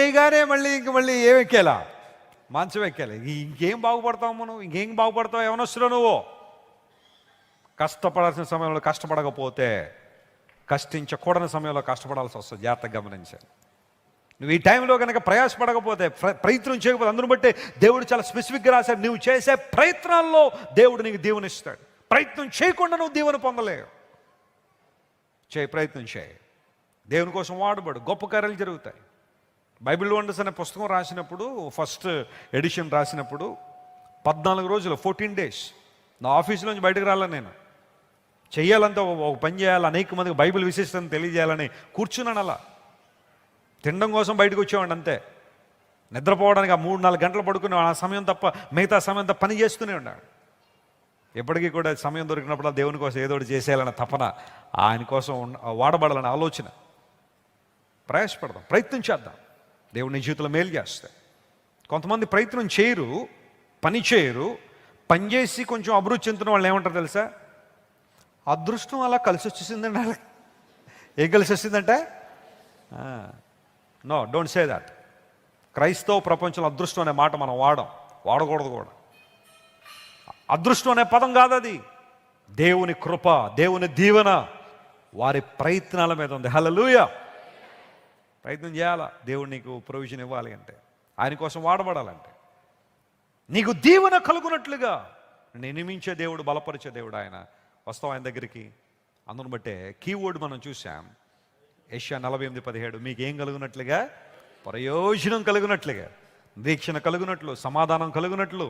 చేయగానే మళ్ళీ ఏం ఎక్కేలా, మంచం ఎక్కాలి. ఇంకేం బాగుపడతావు మనం, ఇంకేం బాగుపడతావు? ఏమనొస్తున్నావు నువ్వు? కష్టపడాల్సిన సమయంలో కష్టపడకపోతే కష్టించకూడని సమయంలో కష్టపడాల్సి వస్తుంది. జాగ్రత్తగా గమనించాలి. నువ్వు ఈ టైంలో కనుక ప్రయాసపడకపోతే, ప్రయత్నం చేయకపోతే, అందును బట్టే దేవుడు చాలా స్పెసిఫిక్గా రాశాడు, నువ్వు చేసే ప్రయత్నాల్లో దేవుడు నీకు దీవెనిస్తాడు. ప్రయత్నం చేయకుండా నువ్వు దీవెన పొందలేవు. ప్రయత్నం చేయి, దేవుని కోసం వాడబడు, గొప్ప కార్యాలు జరుగుతాయి. బైబిల్ వండర్స్ అనే పుస్తకం రాసినప్పుడు, ఫస్ట్ ఎడిషన్ రాసినప్పుడు 14 రోజులు 14 days నా ఆఫీసులోంచి బయటకు రాలని, నేను చెయ్యాలంటే ఒక పని చేయాలి, అనేక మందికి బైబిల్ విశేషతను తెలియజేయాలని కూర్చున్నాను. అలా తినడం కోసం బయటకు వచ్చేవాడిని అంతే. నిద్రపోవడానికి ఆ 3-4 గంటలు పడుకునే ఆ సమయం తప్ప మిగతా సమయం అంతా పని చేస్తూనే ఉన్నాడు. ఎప్పటికీ కూడా సమయం దొరికినప్పుడు దేవుని కోసం ఏదో ఒకటి చేసేయాలన్న తపన, ఆయన కోసం వాడబడాలనే ఆలోచన. ప్రయాసపడదాం, ప్రయత్నం చేద్దాం, దేవుని జీవితంలో మేలు చేస్తాయి. కొంతమంది ప్రయత్నం చేయరు, పని చేయరు, పనిచేసి కొంచెం అభివృద్ధి చెందుతున్న వాళ్ళు ఏమంటారు తెలుసా? అదృష్టం అలా కలిసి వచ్చేసిందండి. ఏం కలిసి వచ్చిందంటే, నో, డోంట్ సే దాట్. క్రైస్తవ ప్రపంచంలో అదృష్టం అనే మాట మనం వాడకూడదు కూడా. అదృష్టం అనే పదం కాదు అది. దేవుని కృప, దేవుని దీవెన వారి ప్రయత్నాల మీద ఉంది. హల్లెలూయా. ప్రయత్నం చేయాలా, దేవుడు నీకు ప్రొవిజన్ ఇవ్వాలి అంటే, ఆయన కోసం వాడబడాలంటే, నీకు దీవెన కలుగునట్లుగా నియమించే దేవుడు, బలపరిచే దేవుడు ఆయన. వస్తాం ఆయన దగ్గరికి. అందును బట్టే కీవర్డ్ మనం చూసాం, యెషయా 48:17, మీకు ఏం కలుగునట్లుగా? ప్రయోజనం కలుగునట్లుగా, దీక్షణ కలుగునట్లు, సమాధానం కలుగునట్లు,